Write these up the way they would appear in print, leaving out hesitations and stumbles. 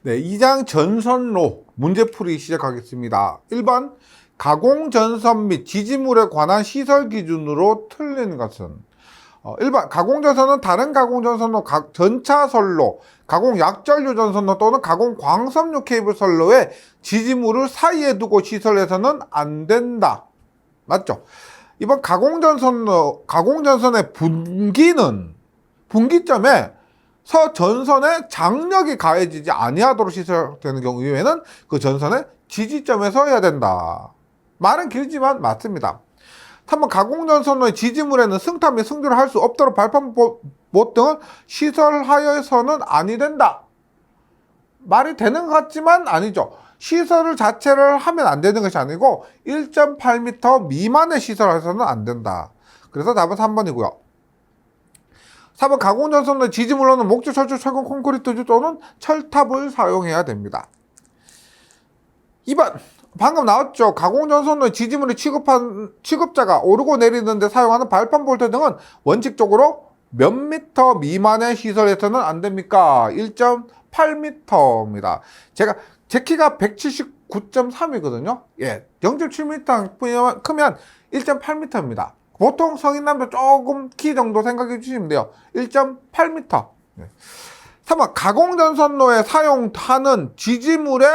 네, 2장 전선로 문제풀이 시작하겠습니다. 1번 가공전선 및 지지물에 관한 시설 기준으로 틀린 것은 1번 가공전선은 다른 가공전선로, 전차선로, 가공약전류 전선로 또는 가공광섬유 케이블 선로에 지지물을 사이에 두고 시설해서는 안 된다. 맞죠? 이번 가공전선의 분기점에 전선에 장력이 가해지지 아니하도록 시설되는 경우에는 그 전선의 지지점에서 해야 된다. 말은 길지만 맞습니다. 3번 가공전선의 지지물에는 승탑 및 승조를 할 수 없도록 발판못 등을 시설하여서는 아니 된다. 말이 되는 것 같지만 아니죠. 시설 자체를 하면 안 되는 것이 아니고 1.8m 미만의 시설에서는 안 된다. 그래서 답은 3번이고요. 4번 가공전선의 지지물로는 목재, 철조, 철근, 콘크리트 또는 철탑을 사용해야 됩니다. 2번 방금 나왔죠. 가공전선의 지지물이 취급자가 오르고 내리는데 사용하는 발판 볼트 등은 원칙적으로 몇 미터 미만의 시설에서는 안 됩니까? 1.8m입니다. 제 키가 179.3이거든요. 예, 0.7m 크면 1.8m입니다. 보통 성인 남자 조금 키 정도 생각해 주시면 돼요. 1.8m. 3번 가공전선로에 사용하는 지지물의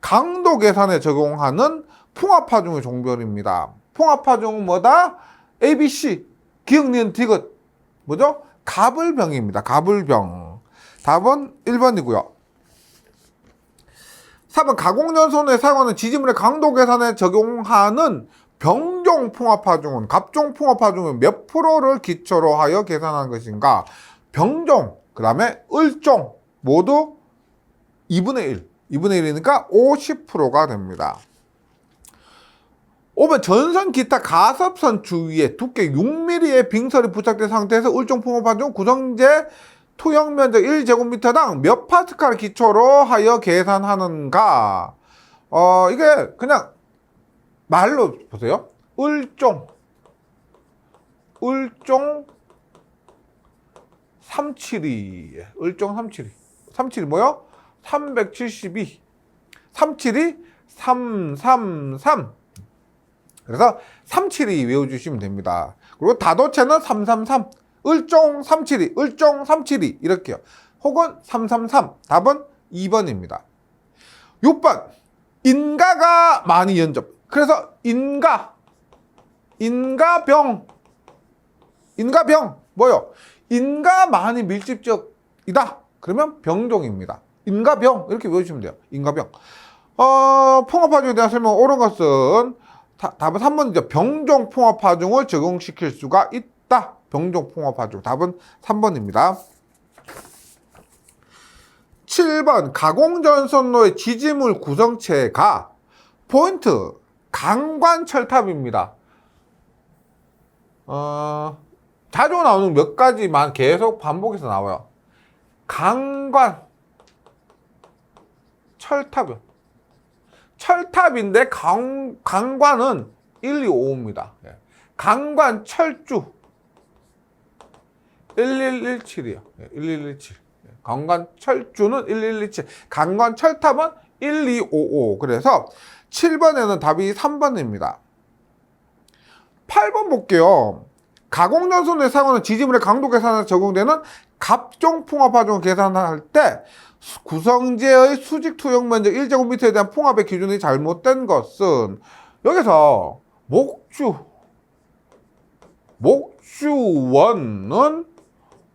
강도 계산에 적용하는 풍압하중의 종별입니다. 풍압하중은 뭐다? ABC, 기역, 니은, 디귿. 뭐죠? 가불병입니다. 가불병. 답은 1번이고요. 4번 가공전선로에 사용하는 지지물의 강도 계산에 적용하는 병종 풍압하중은 갑종 풍압하중은 몇 프로를 기초로 하여 계산한 것인가? 병종, 그 다음에 을종 모두 2분의 1. 2분의 1이니까 50%가 됩니다. 5번 전선 기타 가섭선 주위에 두께 6mm의 빙설이 부착된 상태에서 을종 풍압하중 구성재 투영 면적 1제곱미터당 몇 파스칼 기초로 하여 계산하는가? 이게 그냥 말로 보세요. 을종 372. 을종 372. 372 뭐요? 372. 372 333. 그래서 372 외워주시면 됩니다. 그리고 다도체는 333. 을종 372. 을종 372. 이렇게요. 혹은 333. 답은 2번입니다. 6번. 인가가 많이 연접. 그래서 인가병 뭐요? 인가 많이 밀집적이다. 그러면 병종입니다. 인가병 이렇게 외우시면 돼요. 인가병. 풍압하중에 대한 설명 옳은 것은 답은 3번이죠. 병종 풍압하중을 적용시킬 수가 있다. 병종 풍압하중. 답은 3번입니다. 7번 가공전선로의 지지물 구성체가 포인트 강관철탑입니다. 자주 나오는 몇 가지만 계속 반복해서 나와요. 강관 철탑이요. 철탑인데 강관은 1, 2, 5입니다. 강관 철주 1117이요. 1117. 강관 철주는 1117. 강관 철탑은 1255. 그래서 7번에는 답이 3번입니다. 8번 볼게요. 가공전선에 사용하는 지지물의 강도 계산에 적용되는 갑종 풍압하중을 계산할 때 구성재의 수직 투영 면적 1제곱미터에 대한 풍압의 기준이 잘못된 것은 여기서 목주원은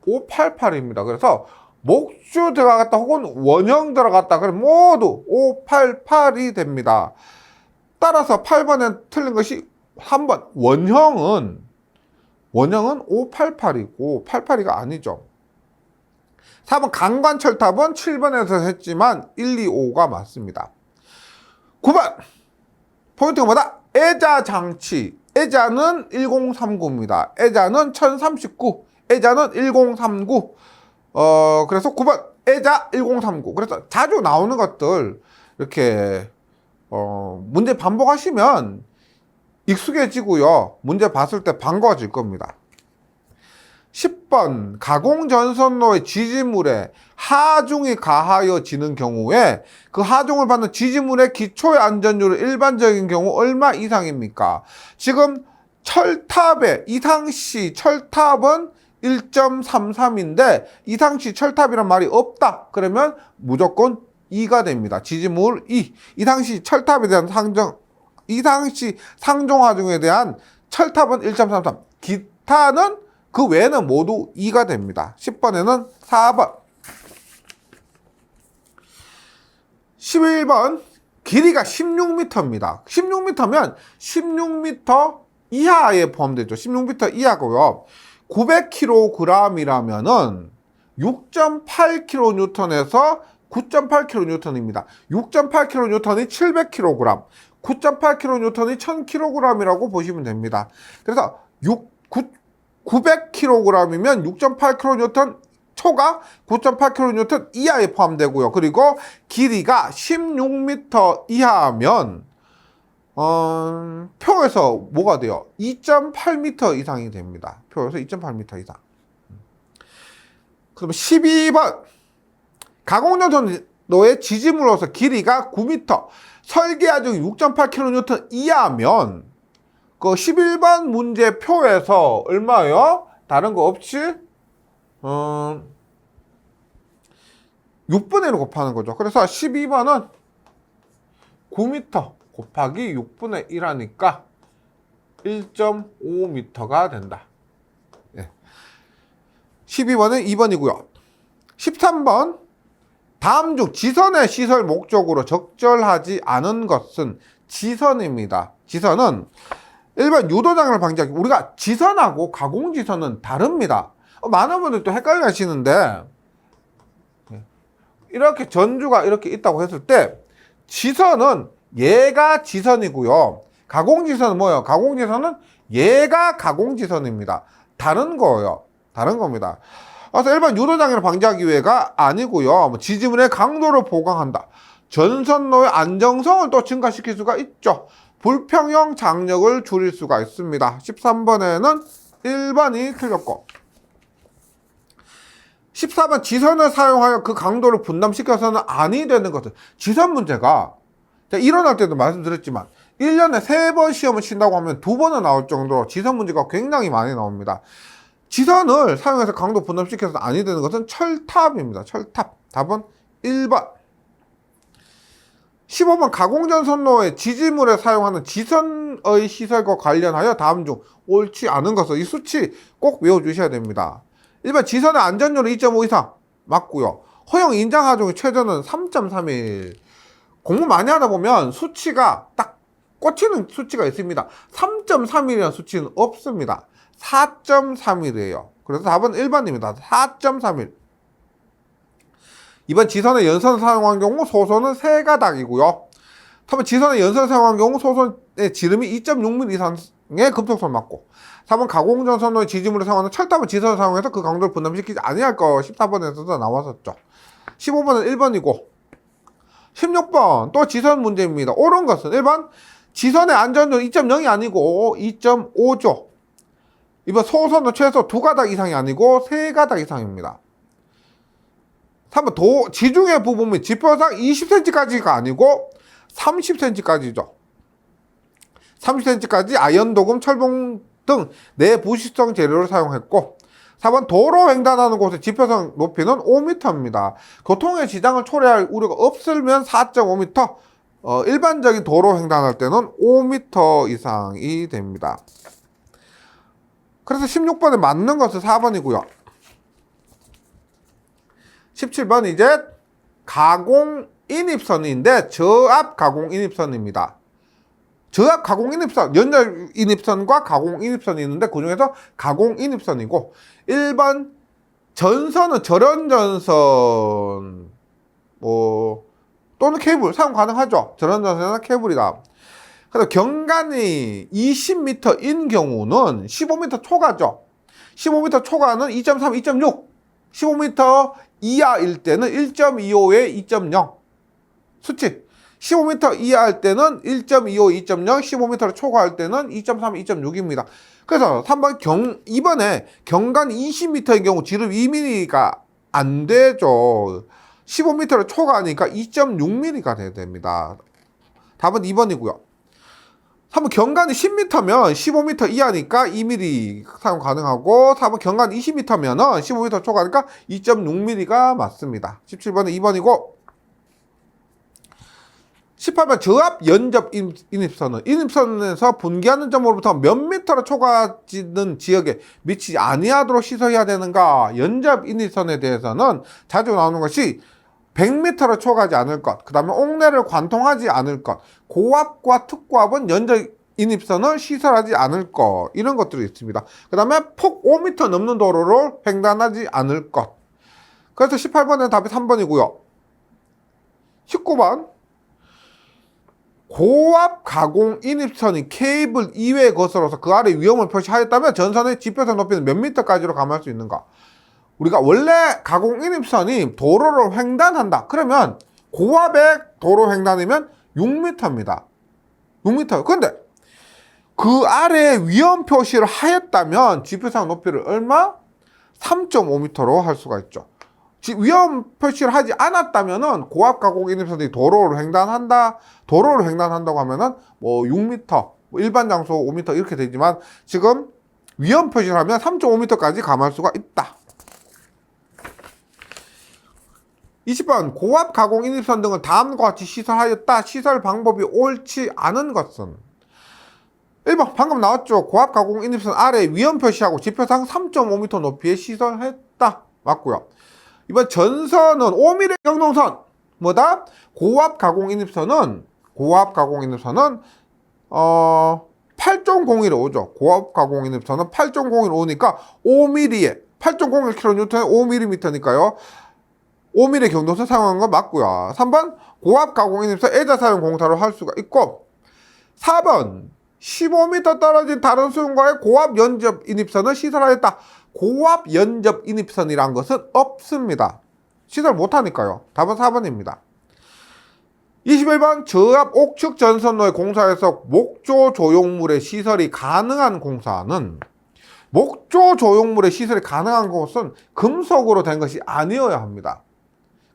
588입니다. 그래서 목주 들어갔다 혹은 원형 들어갔다 그럼 모두 588이 됩니다. 따라서 8번에 틀린 것이 3번 원형은 588이고 88이가 아니죠. 4번 강관철탑은 7번에서 했지만 1, 2, 5가 맞습니다. 9번 포인트가 뭐다? 애자장치. 애자는 1039입니다. 애자는 1039. 애자는 1039. 그래서 9번 애자 1039. 그래서 자주 나오는 것들 이렇게 문제 반복하시면 익숙해지고요. 문제 봤을 때 반가워질 겁니다. 10번 10번 가공전선로의 지지물에 하중이 가하여지는 경우에 그 하중을 받는 지지물의 기초의 안전율은 일반적인 경우 얼마 이상입니까? 지금 철탑의 이상시 철탑은 1.33인데 이상시 철탑이란 말이 없다. 그러면 무조건 2가 됩니다. 지지물 2. 이상시 철탑에 대한 이상시 상종하중에 대한 철탑은 1.33. 기타는 그 외에는 모두 2가 됩니다. 10번에는 4번. 11번 길이가 16m입니다. 16m면 16m 이하에 포함되죠. 16m 이하고요. 900kg이라면은 6.8kN에서 9.8kN입니다. 6.8kN이 700kg, 9.8kN이 1000kg이라고 보시면 됩니다. 그래서 900kg이면 6.8kN 초가 9.8kN 이하에 포함되고요. 그리고 길이가 16m 이하면 표에서 뭐가 돼요? 2.8m 이상이 됩니다. 표에서 2.8m 이상. 그럼 12번 가공전선로의 지지물로서 길이가 9m, 설계하중이 6.8kN 이하면 그 11번 문제 표에서 얼마예요? 다른 거 없이 6분의 1을 곱하는 거죠. 그래서 12번은 9m 곱하기 6분의 1 하니까 1.5m가 된다. 예. 12번은 2번이고요. 13번 다음 중 지선의 시설 목적으로 적절하지 않은 것은 지선입니다. 지선은 1번 유도장애를 방지하기. 우리가 지선하고 가공지선은 다릅니다. 많은 분들이 또 헷갈려 하시는데 이렇게 전주가 이렇게 있다고 했을 때 지선은 얘가 지선이고요. 가공지선은 뭐예요? 가공지선은 얘가 가공지선입니다. 다른 거예요. 다른 겁니다. 그래서 일반 유도장애를 방지하기 위해가 아니고요. 지지물의 강도를 보강한다. 전선로의 안정성을 또 증가시킬 수가 있죠. 불평형 장력을 줄일 수가 있습니다. 13번에는 1번이 틀렸고 14번 지선을 사용하여 그 강도를 분담시켜서는 아니 되는 것은 지선 문제가 일어날 때도 말씀드렸지만 1년에 3번 시험을 친다고 하면 2번은 나올 정도로 지선 문제가 굉장히 많이 나옵니다. 지선을 사용해서 강도 분담시켜서 아니 되는 것은 철탑입니다. 철탑. 답은 1번. 15번 가공전선로의 지지물에 사용하는 지선의 시설과 관련하여 다음 중 옳지 않은 것은 이 수치 꼭 외워주셔야 됩니다. 1번 지선의 안전율은 2.5 이상 맞고요. 허용 인장 하중의 최저는 3.31. 공부 많이 하다 보면 수치가 딱 꽂히는 수치가 있습니다. 3.31이라는 수치는 없습니다. 4.31이에요. 그래서 답은 1번입니다. 4.31. 이번 지선의 연선을 사용한 경우 소선은 3가닥이고요. 다음은 지선의 연선을 사용한 경우 소선의 지름이 2.6mm 이상의 금속선 맞고 4번 가공전선로의 지지물을 사용하는 철탑은 지선을 사용해서 그 강도를 분담시키지 아니할 거 14번에서도 나왔었죠. 15번은 1번이고 16번 또 지선 문제입니다. 옳은 것은 1번 지선의 안전율 2.0이 아니고 2.5죠. 이번 소선은 최소 2가닥 이상이 아니고 3가닥 이상입니다. 3번 지중해 부분이 지표상 20cm까지가 아니고 30cm까지죠. 30cm까지 아연, 도금, 철봉 등 내부식성 재료를 사용했고 4번 도로 횡단하는 곳의 지표상 높이는 5m입니다. 교통의 지장을 초래할 우려가 없으면 4.5m, 일반적인 도로 횡단할 때는 5m 이상이 됩니다. 그래서 16번에 맞는 것은 4번이고요. 17번 이제 가공인입선인데 저압 가공인입선입니다. 저압 가공인입선, 연결 인입선과 가공인입선이 있는데 그 중에서 가공인입선이고 1번 전선은 절연전선 또는 케이블 사용 가능하죠. 절연전선이나 케이블이다. 그래서 경간이 20m인 경우는 15m 초과죠. 15m 초과는 2.3, 2.6 15m 이하일 때는 1.25에 2.0 수치 15m 이하 할 때는 1.25, 2.0, 15m를 초과할 때는 2.3, 2.6입니다. 그래서 3번 2번에 경관 20m의 경우 지름 2mm가 안 되죠. 15m를 초과하니까 2.6mm가 돼야 됩니다. 답은 2번이고요. 3번 경관이 10m면 15m 이하니까 2mm 사용 가능하고 4번 경관 20m면 15m 초과하니까 2.6mm가 맞습니다. 17번은 2번이고 18번 저압 연접 인입선은 인입선에서 분기하는 점으로부터 몇 미터로 초과하는 지역에 미치지 아니하도록 시설해야 되는가. 연접 인입선에 대해서는 자주 나오는 것이 100m로 초과하지 않을 것, 그 다음에 옥내를 관통하지 않을 것, 고압과 특고압은 연접 인입선을 시설하지 않을 것, 이런 것들이 있습니다. 그 다음에 폭 5m 넘는 도로를 횡단하지 않을 것. 그래서 18번은 답이 3번이고요. 19번 고압 가공 인입선이 케이블 이외에 거슬러서 그 아래 위험을 표시하였다면 전선의 지표선 높이는 몇 미터까지로 감할 수 있는가? 우리가 원래 가공 인입선이 도로를 횡단한다. 그러면 고압의 도로 횡단이면 6m입니다. 6m. 그런데 그 아래 위험 표시를 하였다면 지표선 높이를 얼마? 3.5m로 할 수가 있죠. 위험 표시를 하지 않았다면은 고압 가공 인입선이 도로를 횡단한다고 하면은 뭐 6m, 일반 장소 5m 이렇게 되지만 지금 위험 표시를 하면 3.5m까지 감할 수가 있다. 20번 고압 가공 인입선 등을 다음과 같이 시설하였다. 시설 방법이 옳지 않은 것은 1번 방금 나왔죠. 고압 가공 인입선 아래 위험 표시하고 지표상 3.5m 높이에 시설했다. 맞고요. 이번 전선은 5mm 경동선 뭐다? 고압 가공 인입선은 8.01로 오죠. 고압 가공 인입선은 8.01로 오니까 5mm에 8.01kN에 5mm니까요. 5mm 경동선 사용한 건 맞고요. 3번 고압 가공 인입선 애자 사용 공사로 할 수가 있고 4번 15m 떨어진 다른 수용과의 고압 연접 인입선을 시설하였다. 고압 연접 인입선이란 것은 없습니다. 시설 못하니까요. 답은 4번입니다. 21번 저압 옥축 전선로의 공사에서 목조 조용물의 시설이 가능한 공사는 목조 조용물의 시설이 가능한 곳은 금속으로 된 것이 아니어야 합니다.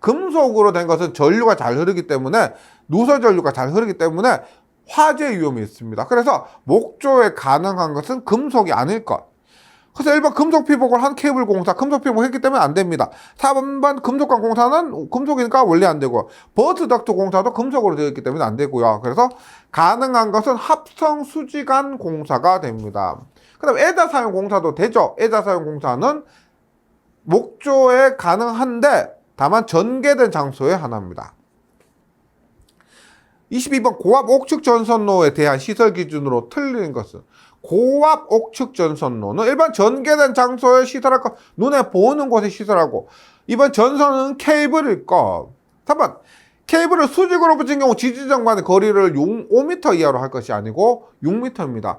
금속으로 된 것은 전류가 잘 흐르기 때문에 누설 전류가 잘 흐르기 때문에 화재 위험이 있습니다. 그래서 목조에 가능한 것은 금속이 아닐 것. 그래서 1번 금속 피복을 한 케이블 공사, 금속 피복 했기 때문에 안 됩니다. 4번 금속관 공사는 금속이니까 원래 안 되고, 버스 덕트 공사도 금속으로 되어 있기 때문에 안 되고요. 그래서 가능한 것은 합성 수지관 공사가 됩니다. 그 다음에 애자 사용 공사도 되죠. 애자 사용 공사는 목조에 가능한데 다만 전개된 장소에 하나입니다. 22번 고압 옥축 전선로에 대한 시설 기준으로 틀린 것은 고압 옥축 전선로는 일반 전개된 장소에 시설할 것, 눈에 보이는 곳에 시설하고, 이번 전선은 케이블일 것. 3번 케이블을 수직으로 붙인 경우 지지점 간의 거리를 5m 이하로 할 것이 아니고 6m입니다.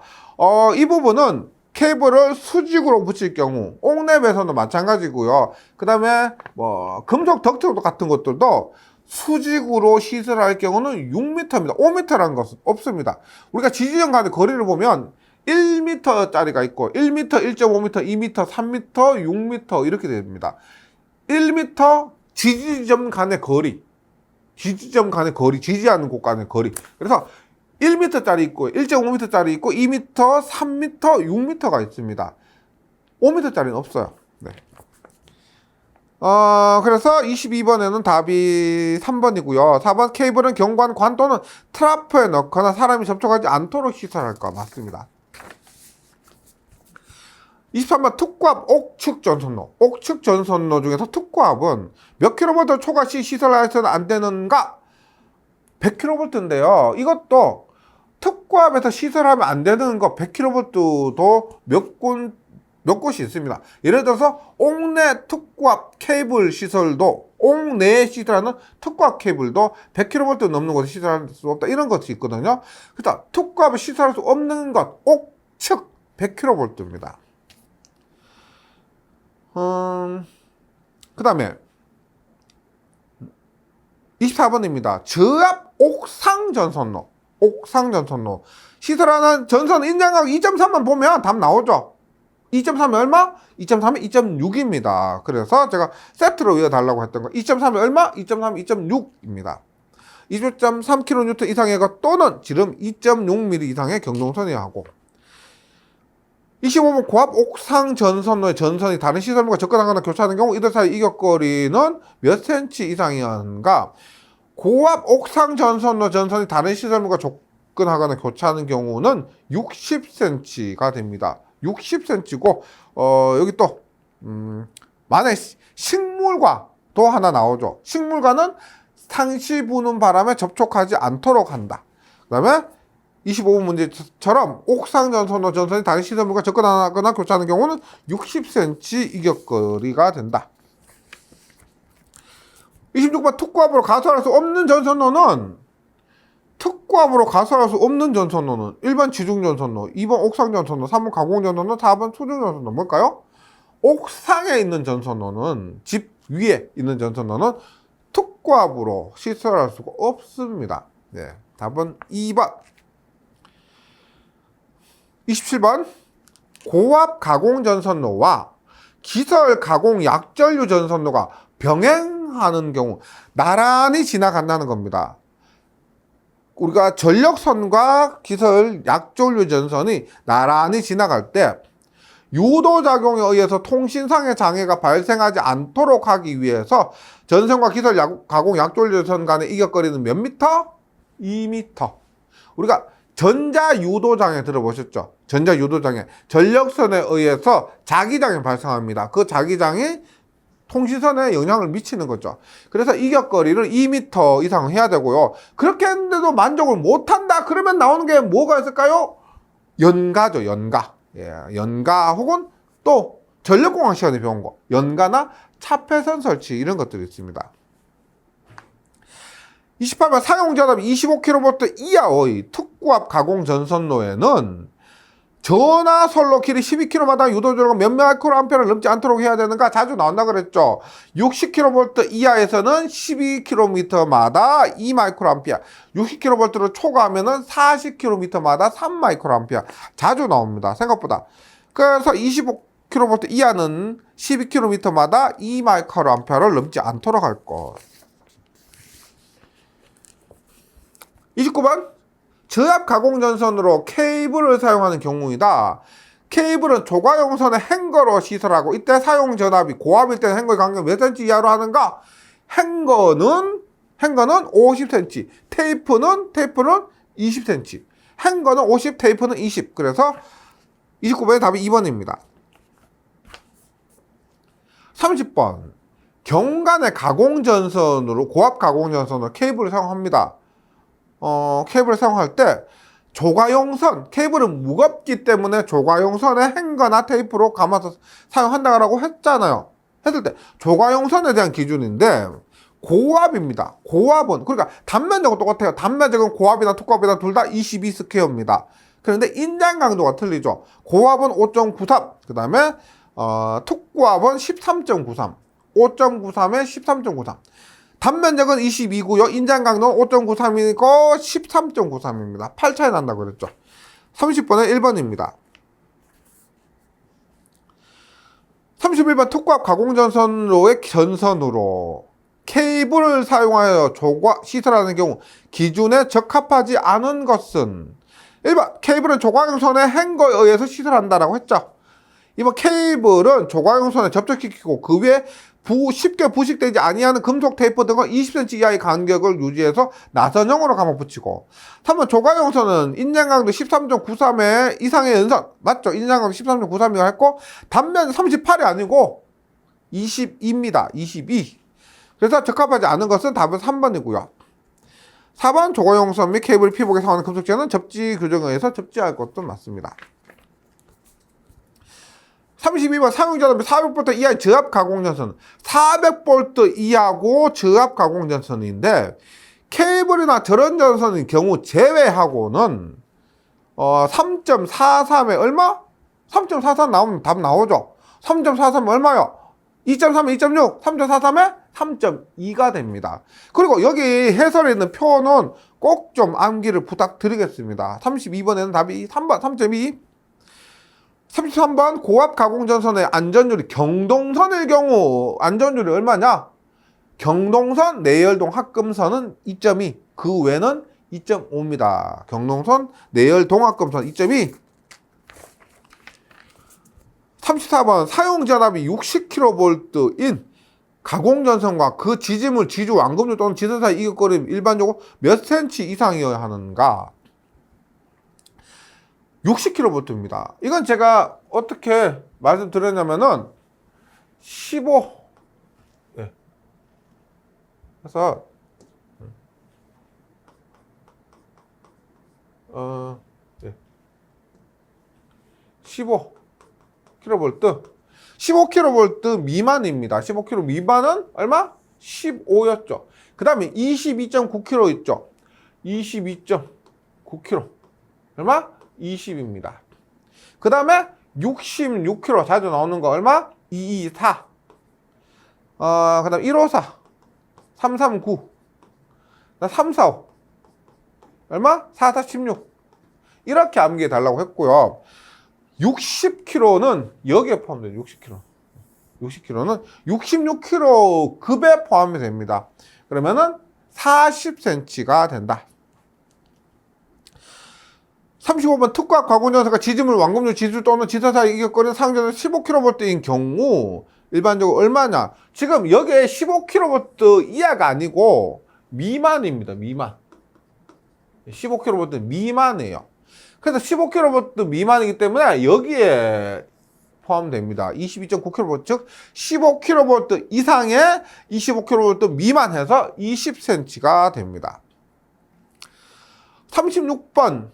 이 부분은 케이블을 수직으로 붙일 경우 옥랩에서는 마찬가지고요. 그 다음에 뭐 금속 덕트 같은 것들도 수직으로 시설할 경우는 6m입니다. 5m라는 것은 없습니다. 우리가 지지점 간의 거리를 보면 1m짜리가 있고 1m, 1.5m, 2m, 3m, 6m 이렇게 됩니다. 1m 지지점 간의 거리, 지지하는 곳 간의 거리. 그래서 1m짜리 있고 1.5m짜리 있고 2m, 3m, 6m가 있습니다. 5m짜리는 없어요. 네. 그래서 22번에는 답이 3번이고요. 4번 케이블은 경관 또는 트라프에 넣거나 사람이 접촉하지 않도록 시설할 것 맞습니다. 23번 특고압 옥축 전선로. 옥축 전선로 중에서 특고압은 몇 킬로볼트 초과시 시설해서는 안 되는가? 100킬로볼트인데요. 이것도 특고압에서 시설하면 안 되는 거 100킬로볼트도 몇 곳이 있습니다. 예를 들어서 옥내 특고압 케이블 시설도, 옥내에 시설하는 특고압 케이블도 100kV 넘는 곳에 시설할 수 없다. 이런 것이 있거든요. 그래서 특고압을 시설할 수 없는 것, 옥측 100kV입니다. 그 다음에 24번입니다. 저압 옥상 전선로. 옥상 전선로. 시설하는 전선 인장각 2.3만 보면 답 나오죠. 2.3이 얼마? 2.3이 2.6입니다. 그래서 제가 세트로 외워달라고 했던 거 2.3이 얼마? 2.3이 2.6입니다. 20.3kN 이상의 것 또는 지름 2.6mm 이상의 경동선이어야 하고 25번 고압 옥상 전선로의 전선이 다른 시설물과 접근하거나 교차하는 경우 이들 사이 이격거리는 몇 cm 이상이었는가? 고압 옥상 전선로 전선이 다른 시설물과 접근하거나 교차하는 경우는 60cm가 됩니다. 60cm고 여기 또 만약 식물과 또 하나 나오죠. 식물과는 상시 부는 바람에 접촉하지 않도록 한다. 그 다음에 25번 문제처럼 옥상 전선로 전선이 다른 시설물과 접근하거나 교차하는 경우는 60cm 이격거리가 된다. 26번 특고압으로 가소할 수 없는 전선로는 1번 지중전선로, 2번 옥상전선로, 3번 가공전선로, 4번 수중전선로. 뭘까요? 옥상에 있는 전선로는, 집 위에 있는 전선로는 특고압으로 시설할 수가 없습니다. 네, 답은 2번. 27번 고압 가공전선로와 기설 가공 약전류 전선로가 병행하는 경우 나란히 지나간다는 겁니다. 우리가 전력선과 기설 약전류 전선이 나란히 지나갈 때 유도작용에 의해서 통신상의 장애가 발생하지 않도록 하기 위해서 전선과 기설 가공 약전류 전선 간의 이격거리는 몇 미터? 2미터. 우리가 전자유도장애 들어보셨죠? 전자유도장애. 전력선에 의해서 자기장이 발생합니다. 그 자기장이 통신선에 영향을 미치는 거죠. 그래서 이격거리를 2m 이상 해야 되고요. 그렇게 했는데도 만족을 못한다? 그러면 나오는 게 뭐가 있을까요? 연가죠, 연가. 예, 연가 혹은 또 전력공학 시간에 배운 거. 연가나 차폐선 설치 이런 것들이 있습니다. 28번 사용전압 25kV 이하의 특고압 가공전선로에는 전하선로 길이 12km마다 유도전압 몇 마이크로암페어를 넘지 않도록 해야 되는가? 자주 나온다 그랬죠. 60kV 이하에서는 12km마다 2마이크로암페어, 60kV를 초과하면은 40km마다 3마이크로암페어. 자주 나옵니다. 생각보다. 그래서 25kV 이하는 12km마다 2마이크로암페어를 넘지 않도록 할 것. 29번 저압 가공전선으로 케이블을 사용하는 경우이다. 케이블은 조과용선의 행거로 시설하고 이때 사용 전압이 고압일 때는 행거의 간격 몇 cm 이하로 하는가? 행거는 50cm, 테이프는 20cm. 행거는 50, 테이프는 20. 그래서 29번의 답이 2번입니다. 30번 경간의 가공전선으로 고압 가공전선으로 케이블을 사용합니다. 케이블을 사용할 때 조과용선, 케이블은 무겁기 때문에 조과용선에 행거나 테이프로 감아서 사용한다고 했잖아요. 했을 때 조과용선에 대한 기준인데 고압입니다. 고압은 그러니까 단면적은 똑같아요. 단면적은 고압이나 특고압이나 둘 다 22스퀘어입니다. 그런데 인장 강도가 틀리죠. 고압은 5.93, 그 다음에 특고압은 13.93, 5.93에 13.93. 단면적은 22고요. 인장 강도는 5.93이고 13.93입니다. 8 차이 난다고 그랬죠. 30번에 1번입니다. 31번 특고압 가공전선로의 전선으로 케이블을 사용하여 시설하는 경우 기준에 적합하지 않은 것은 1번 케이블은 조과용선의 행거에 의해서 시설한다라고 했죠. 2번 케이블은 조과용선에 접촉시키고 그 위에 쉽게 부식되지 아니하는 금속 테이프 등을 20cm 이하의 간격을 유지해서 나선형으로 감아 붙이고 3번 조과용선은 인장강도 13.93의 이상의 연선 맞죠? 인장강도 13.93이라고 했고 단면 38이 아니고 22입니다. 22. 그래서 적합하지 않은 것은 답은 3번이고요. 4번 조과용선 및 케이블 피복에 사용하는 금속재는 접지 규정에 의해서 접지할 것도 맞습니다. 32번 사용전압이 400V 이하의 저압 가공전선. 400V 이하고 저압 가공전선인데 케이블이나 저런 전선의 경우 제외하고는 3.43에 얼마? 3.43 나오면 답 나오죠. 3.43은 얼마요? 2.3에 2.6, 3.43에 3.2가 됩니다. 그리고 여기 해설에 있는 표는 꼭 좀 암기를 부탁드리겠습니다. 32번에는 답이 3번 3.2. 33번 고압 가공전선의 안전율이 경동선일 경우 안전율이 얼마냐? 경동선 내열동 합금선은 2.2, 그 외는 2.5입니다. 경동선 내열동 합금선 2.2. 34번 사용전압이 60kV인 가공전선과 그 지지물, 지주, 완금류 또는 지선 사이 이격거리 일반적으로 몇 cm 이상이어야 하는가? 60kV입니다. 이건 제가 어떻게 말씀드렸냐면은 15. 예. 그래서 예. 15kV. 15kV 미만입니다. 15kV 미만은 얼마? 15였죠. 그 다음에 22.9kV 있죠. 22.9kV. 얼마? 20입니다. 그 다음에 66kV 자주 나오는 거 얼마? 224. 그 다음 154. 339. 345. 얼마? 4416. 이렇게 암기해 달라고 했고요. 60kg는 여기에 포함돼요. 60kg. 60kg는 66kg 급에 포함이 됩니다. 그러면은 40cm가 된다. 35번 특과 가공전선과 지지물, 완금류, 지주 또는 지선 사이 이격거리는 상전선 15kV인 경우 일반적으로 얼마냐? 지금 여기에 15kV 이하가 아니고 미만입니다. 미만. 15kV 미만이에요. 그래서 15kV 미만이기 때문에 여기에 포함됩니다. 22.9kV, 즉 15kV 이상의 25kV 미만해서 20cm가 됩니다. 36번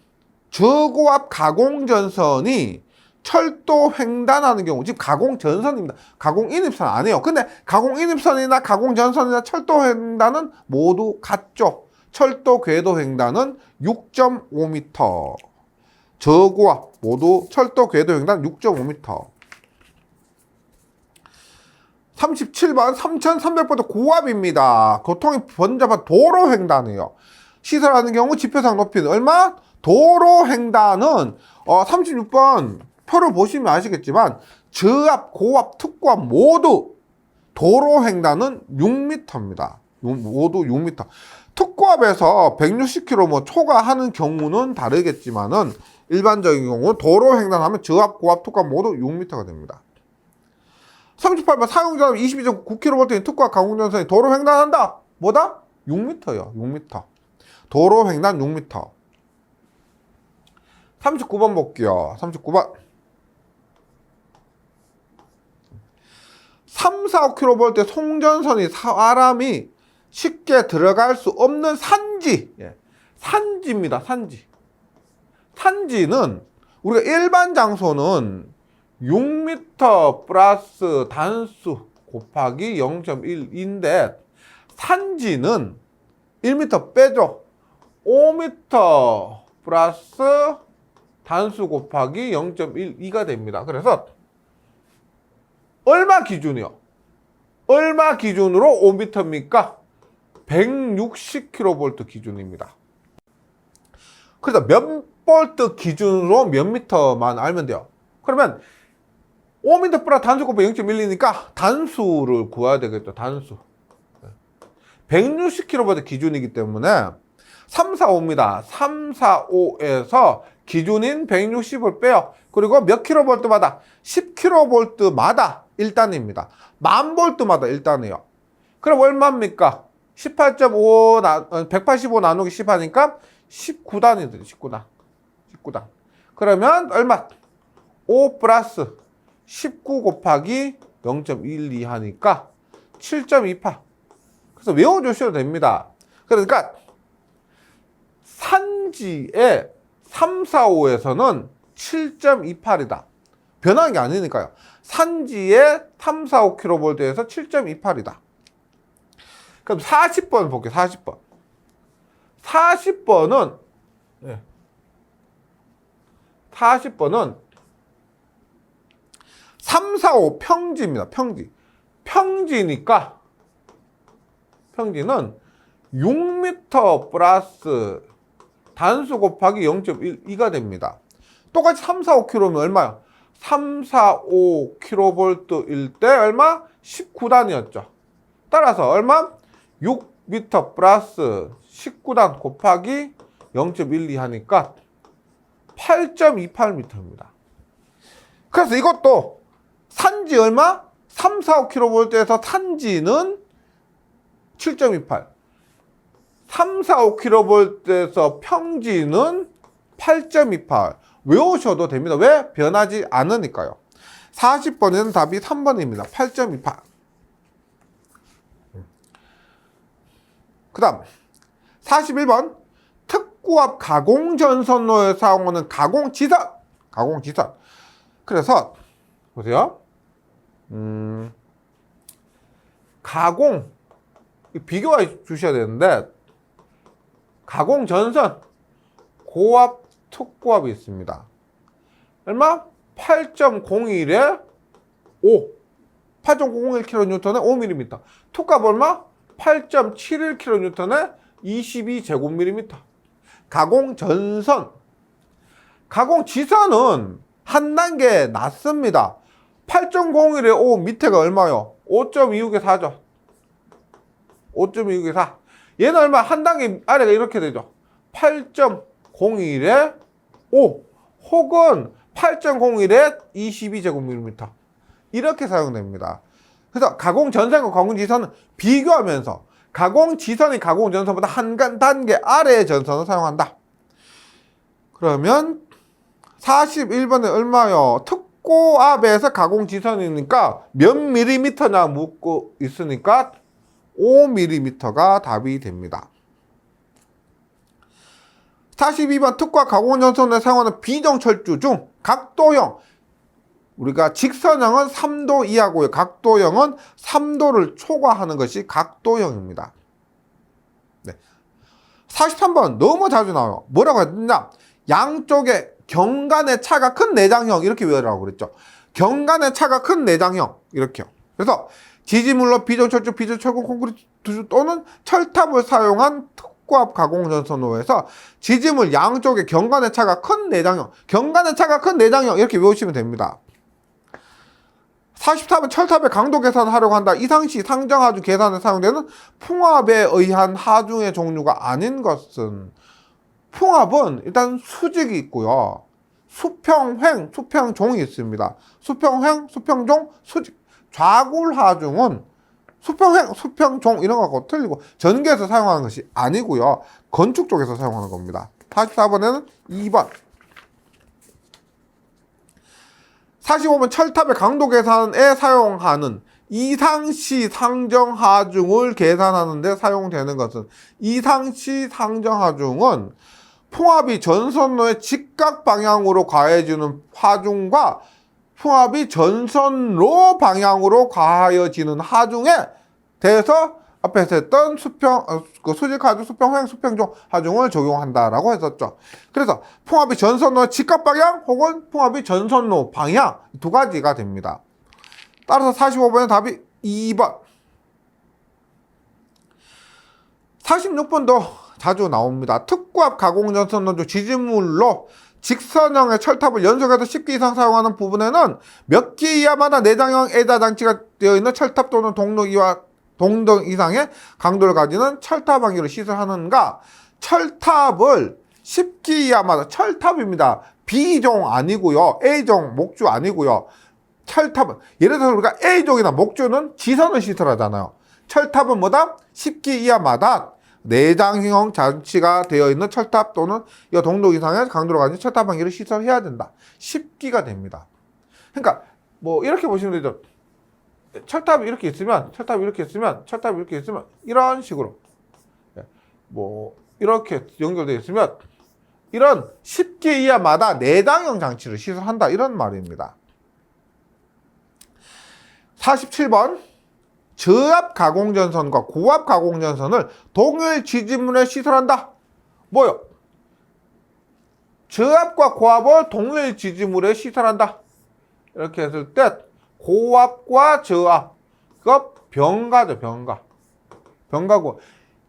저고압 가공전선이 철도 횡단하는 경우, 지금 가공전선입니다. 가공인입선 아니에요. 근데 가공인입선이나 가공전선이나 철도 횡단은 모두 같죠. 철도 궤도 횡단은 6.5m. 저고압 모두 철도 궤도 횡단 6.5m. 37번 3300보다 고압입니다. 교통이 번잡한 도로 횡단이에요. 시설하는 경우 지표상 높이는 얼마? 도로 횡단은 36번 표를 보시면 아시겠지만 저압, 고압, 특고압 모두 도로 횡단은 6m입니다. 모두 6m. 특고압에서 160km 뭐 초과하는 경우는 다르겠지만은 일반적인 경우 도로 횡단하면 저압, 고압, 특고압 모두 6m가 됩니다. 38번 사용전압 22.9kV인 특고압 가공전선이 도로 횡단한다. 뭐다? 6m요. 6m. 도로 횡단 6m. 39번 볼게요. 39번. 3, 4, 5kV 송전선이 사람이 쉽게 들어갈 수 없는 산지. 산지입니다. 산지. 산지는 우리가 일반 장소는 6m 플러스 단수 곱하기 0.1인데 산지는 1m 빼죠. 5m 플러스 단수 곱하기 0.12가 됩니다. 그래서 얼마 기준이요? 얼마 기준으로 5m입니까? 160kV 기준입니다. 그래서 몇 볼트 기준으로 몇 미터만 알면 돼요. 그러면 5m 플러스 단수 곱하기 0.12니까 단수를 구해야 되겠죠. 단수. 160kV 기준이기 때문에 3, 4, 5입니다. 3, 4, 5에서 기준인 160을 빼요. 그리고 몇 kV마다? 10kV마다 1단입니다. 10,000V마다 1단이에요. 그럼 얼마입니까? 18.5, 185 나누기 10 하니까 19단이 되죠. 19단. 19단. 그러면 얼마? 5 플러스 19 곱하기 0.12 하니까 7.28. 그래서 외워주셔도 됩니다. 그러니까 산지의 3, 4, 5에서는 7.28이다. 변한 게 아니니까요. 산지의 3, 4, 5kV에서 7.28이다. 그럼 40번 볼게요. 40번. 40번은 40번은 3, 4, 5 평지입니다. 평지. 평지니까 평지는 6m 플러스 단수 곱하기 0.12가 됩니다. 똑같이 3, 4, 5km면 얼마요? 3, 4, 5kV일 때 얼마? 19단이었죠. 따라서 얼마? 6m 플러스 19단 곱하기 0.12 하니까 8.28m입니다. 그래서 이것도 산지 얼마? 3, 4, 5kV에서 산지는 7.28. 3, 4, 5kV에서 평지는 8.28. 외우셔도 됩니다. 왜? 변하지 않으니까요. 40번에는 답이 3번입니다. 8.28. 그 다음 41번 특구압 가공전선로에 사용하는 가공지선. 그래서 보세요. 가공 비교해 주셔야 되는데 가공전선 고압 특구압이 있습니다. 얼마? 8.01에 5. 8.001kN에 5mm. 특구압 얼마? 8.71kN에 22제곱밀리미터. 가공전선. 가공지선은 한 단계 낮습니다. 8.01에 5 밑에가 얼마요? 5.26에 4죠. 5.26에 4. 얘는 얼마? 한 단계 아래가 이렇게 되죠. 8.01에 5 혹은 8.01에 22제곱밀리미터. 이렇게 사용됩니다. 그래서 가공전선과 가공지선은 비교하면서 가공지선이 가공전선보다 한 단계 아래의 전선을 사용한다. 그러면 41번에 얼마요? 특고압에서 가공지선이니까 몇 밀리미터나 묻고 있으니까 5mm가 답이 됩니다. 42번 특과 가공전선에 사용하는 비정철주 중 각도형, 우리가 직선형은 3도 이하고요. 각도형은 3도를 초과하는 것이 각도형입니다. 네. 43번 너무 자주 나와요. 뭐라고 했냐? 양쪽에 경간의 차가 큰 내장형 이렇게 외우라고 그랬죠. 경간의 차가 큰 내장형 이렇게요. 그래서 지지물로 비정철주, 비정철근 콘크리트 또는 철탑을 사용한 특고압 가공전선로에서 지지물 양쪽에 경간의 차가 큰 내장형, 경간의 차가 큰 내장형 이렇게 외우시면 됩니다. 44번 철탑의 강도 계산을 하려고 한다. 이상시 상정하중 계산에 사용되는 풍압에 의한 하중의 종류가 아닌 것은, 풍압은 일단 수직이 있고요. 수평횡, 수평종이 있습니다. 수평횡, 수평종, 수직. 좌굴하중은 수평횡, 수평종 이런 거하고 틀리고 전기에서 사용하는 것이 아니고요. 건축 쪽에서 사용하는 겁니다. 44번에는 2번. 45번 철탑의 강도 계산에 사용하는 이상시 상정하중을 계산하는 데 사용되는 것은, 이상시 상정하중은 풍압이 전선로의 직각 방향으로 가해지는 하중과 풍압이 전선로 방향으로 가하여지는 하중에 대해서 앞에서 했던 수직하중, 수평횡, 수평종 하중을 적용한다라고 했었죠. 그래서 풍압이 전선로의 직각 방향 혹은 풍압이 전선로 방향 두 가지가 됩니다. 따라서 45번의 답이 2번. 46번도 자주 나옵니다. 특고압 가공전선로 중 지지물로 직선형의 철탑을 연속해서 10개 이상 사용하는 부분에는 몇 개 이하마다 내장형 애자 장치가 되어 있는 철탑 또는 동등이와 동등 이상의 강도를 가지는 철탑 방위로 시설하는가? 철탑을 10개 이하마다, 철탑입니다. B종 아니고요. A종, 목주 아니고요. 철탑은, 예를 들어서 우리가 A종이나 목주는 지선을 시설하잖아요. 철탑은 뭐다? 10개 이하마다 내장형 장치가 되어 있는 철탑 또는 이 동등 이상의 강도를 가진 철탑 방위를 시설해야 된다. 10기가 됩니다. 그러니까 뭐 이렇게 보시면 되죠. 철탑이 이렇게 있으면, 철탑이 이렇게 있으면, 철탑이 이렇게 있으면 이런 식으로 뭐 이렇게 연결되어 있으면 이런 10개 이하마다 내장형 장치를 시설한다, 이런 말입니다. 47번 저압 가공전선과 고압 가공전선을 동일 지지물에 시설한다. 뭐요? 저압과 고압을 동일 지지물에 시설한다. 이렇게 했을 때 고압과 저압, 그거 병가죠, 병가. 병가고.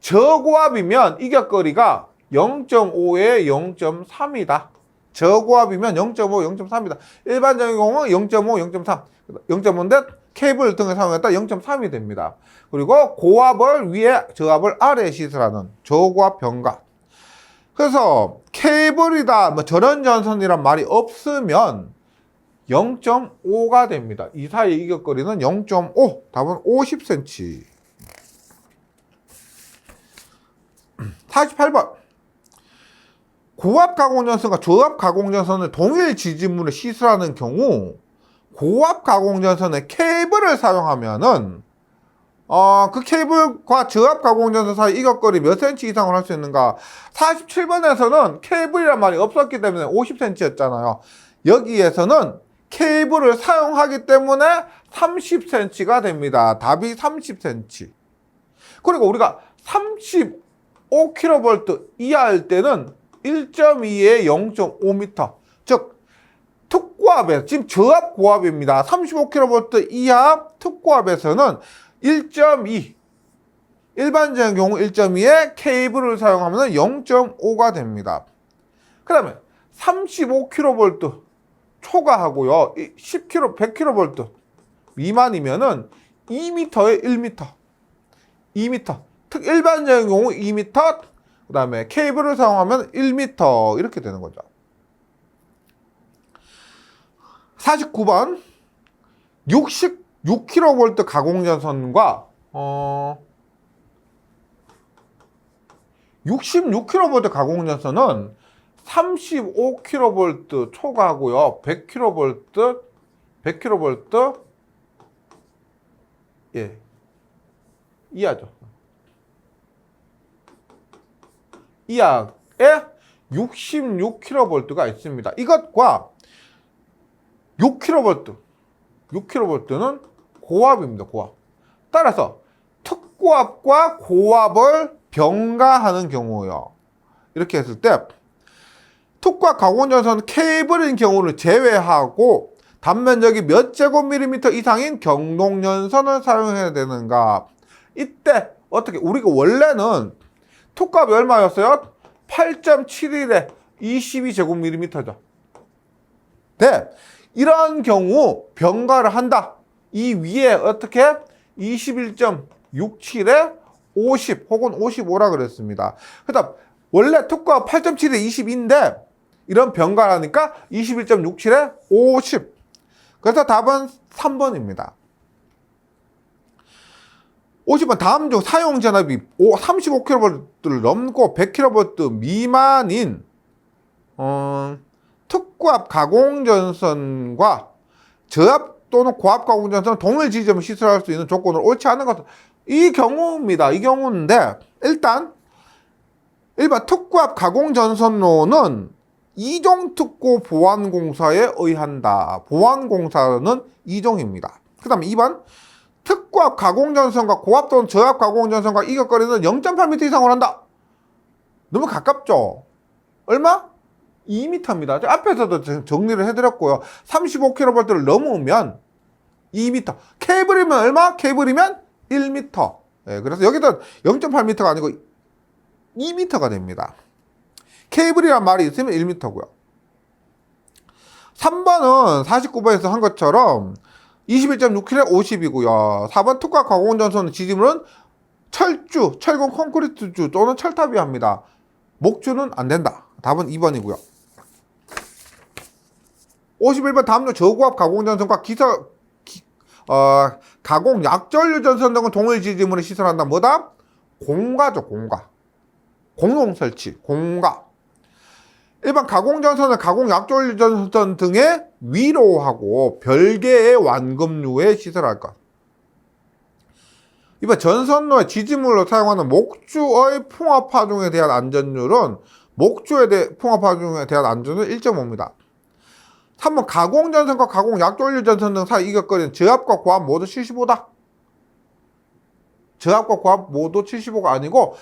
저고압이면 이격거리가 0.5에 0.3이다. 저고압이면 0.5, 0.3이다. 일반적인 경우는 0.5, 0.3. 0.5인데 케이블 등을 사용했다 0.3이 됩니다. 그리고 고압을 위에, 저압을 아래에 시설하는 저고압 병가. 그래서 케이블이다, 뭐 저런 전선이란 말이 없으면 0.5가 됩니다. 이 사이의 이격거리는 0.5. 답은 50cm. 48번. 고압 가공전선과 저압 가공전선을 동일 지지물에 시술하는 경우 고압 가공전선의 케이블을 사용하면은 그 케이블과 저압 가공전선 사이 이격거리 몇 cm 이상을 할 수 있는가? 47번에서는 케이블이란 말이 없었기 때문에 50cm였잖아요. 여기에서는 케이블을 사용하기 때문에 30cm가 됩니다. 답이 30cm. 그리고 우리가 35kV 이하일 때는 1.2에 0.5m. 즉, 특고압에, 지금 저압 고압입니다. 35kV 이하 특고압에서는 1.2. 일반적인 경우 1.2에 케이블을 하면 0.5가 됩니다. 그 다음에 35kV 초과하고요. 10kV, 100kV 미만이면은 2m에 1m. 2m. 일반적인 경우 2m, 그 다음에 케이블을 사용하면 1m 이렇게 되는 거죠. 49번 66kV 가공전선과 66kV 가공전선은 35kV 초과하고요. 100kV 예, 이하죠. 이하에 66kV가 있습니다. 이것과 6kV는 고압입니다. 고압. 따라서 특고압과 고압을 병가하는 경우요. 이렇게 했을 때 특고압 가공전선 케이블인 경우를 제외하고 단면적이 몇 제곱밀리미터 이상인 경동연선을 사용해야 되는가? 이때 어떻게, 우리가 원래는 특고압이 얼마였어요? 8.71에 22제곱밀리미터죠. 네. 이런 경우 병가를 한다. 이 위에 어떻게 21.67에 50 혹은 55라 그랬습니다. 그다음 원래 특고압 8.7에 22인데 이런 병가를 하니까 21.67에 50. 그래서 답은 3번입니다. 50번 다음 중 사용 전압이 35kV를 넘고 100kV 미만인 특고압 가공전선과 저압 또는 고압 가공전선을 동일 지점을 시설할 수 있는 조건을 옳지 않은 것은 이 경우입니다. 이 경우인데 일단 1번 특고압 가공전선로는 이종특고 보완공사에 의한다. 보완공사는 이종입니다. 그 다음에 2번 특고압 가공전선과 고압 또는 저압 가공전선과 이격거리는 0.8m 이상을 한다. 너무 가깝죠? 얼마? 2m입니다. 앞에서도 정리를 해드렸고요. 35kV를 넘으면 2m. 케이블이면 얼마? 케이블이면 1m. 네, 그래서 여기도 0.8m가 아니고 2m가 됩니다. 케이블이란 말이 있으면 1m고요. 3번은 49번에서 한 것처럼 21.6kg에 50이고요. 4번 특고압 가공전선 지지물은 철주, 철근 콘크리트주 또는 철탑이 합니다. 목주는 안 된다. 답은 2번이고요. 51번 다음 중 저고압 가공전선과 가공 약전류 전선 등은 동일 지지물에 시설한다. 뭐다? 공가죠. 공가. 공용 설치. 공가. 일반 가공전선을 가공 약전류 전선 등의 위로하고 별개의 완금류에 시설할 것. 이번 전선로의 지지물로 사용하는 목주의 풍화파종에 대한 안전율은 풍화파종에 대한 안전율은 1.5입니다. 3번 가공전선과 가공 약전류 전선 등 사이 이격거리는 저압과 고압 모두 75다. 저압과 고압 모두 75가 아니고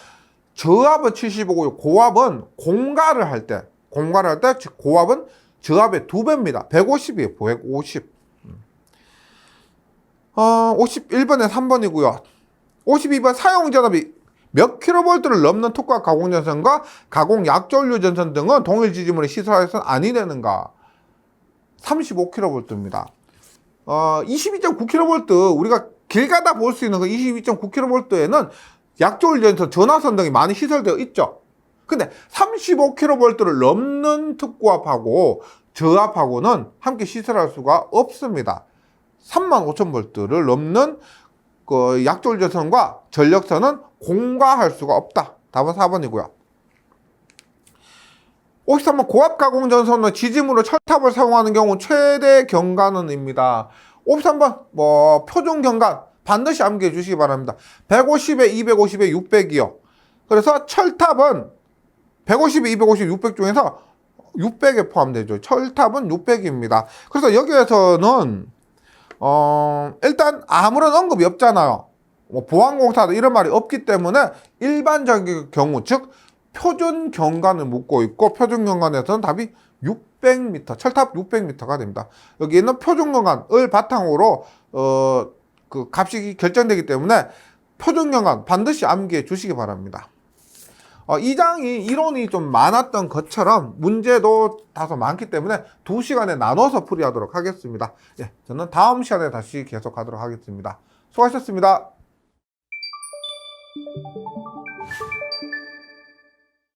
저압은 75고요. 고압은 공가를 할 때 고압은 저압의 2배입니다. 150이에요. 150. 51번에 3번이고요. 52번 사용전압이 몇 킬로볼트를 넘는 특과 가공전선과 가공 약전류 전선 등은 동일 지지물에 시설해서는 아니 되는가? 35kV입니다. 22.9kV 우리가 길 가다 볼 수 있는 그 22.9kV에는 약전류 전선, 전화선 등이 많이 시설되어 있죠. 근데 35kV를 넘는 특고압하고 저압하고는 함께 시설할 수가 없습니다. 35,000V를 넘는 그 약전류 전선과 전력선은 공과할 수가 없다. 답은 4번이고요. 53번 고압 가공 전선은 지짐으로 철탑을 사용하는 경우 최대 경관은입니다. 53번 표준 경관 반드시 암기해 주시기 바랍니다. 150에 250에 600이요. 그래서 철탑은 150에 250, 600 중에서 600에 포함되죠. 철탑은 600입니다. 그래서 여기에서는 일단 아무런 언급이 없잖아요. 보안공사도 이런 말이 없기 때문에 일반적인 경우, 즉 표준 경관을 묻고 있고, 표준 경관에서는 답이 600m, 철탑 600m가 됩니다. 여기 있는 표준 경관을 바탕으로 그 값이 결정되기 때문에 표준 경관 반드시 암기해 주시기 바랍니다. 이 장이 이론이 좀 많았던 것처럼 문제도 다소 많기 때문에 2시간에 나눠서 풀이하도록 하겠습니다. 예, 저는 다음 시간에 다시 계속하도록 하겠습니다. 수고하셨습니다.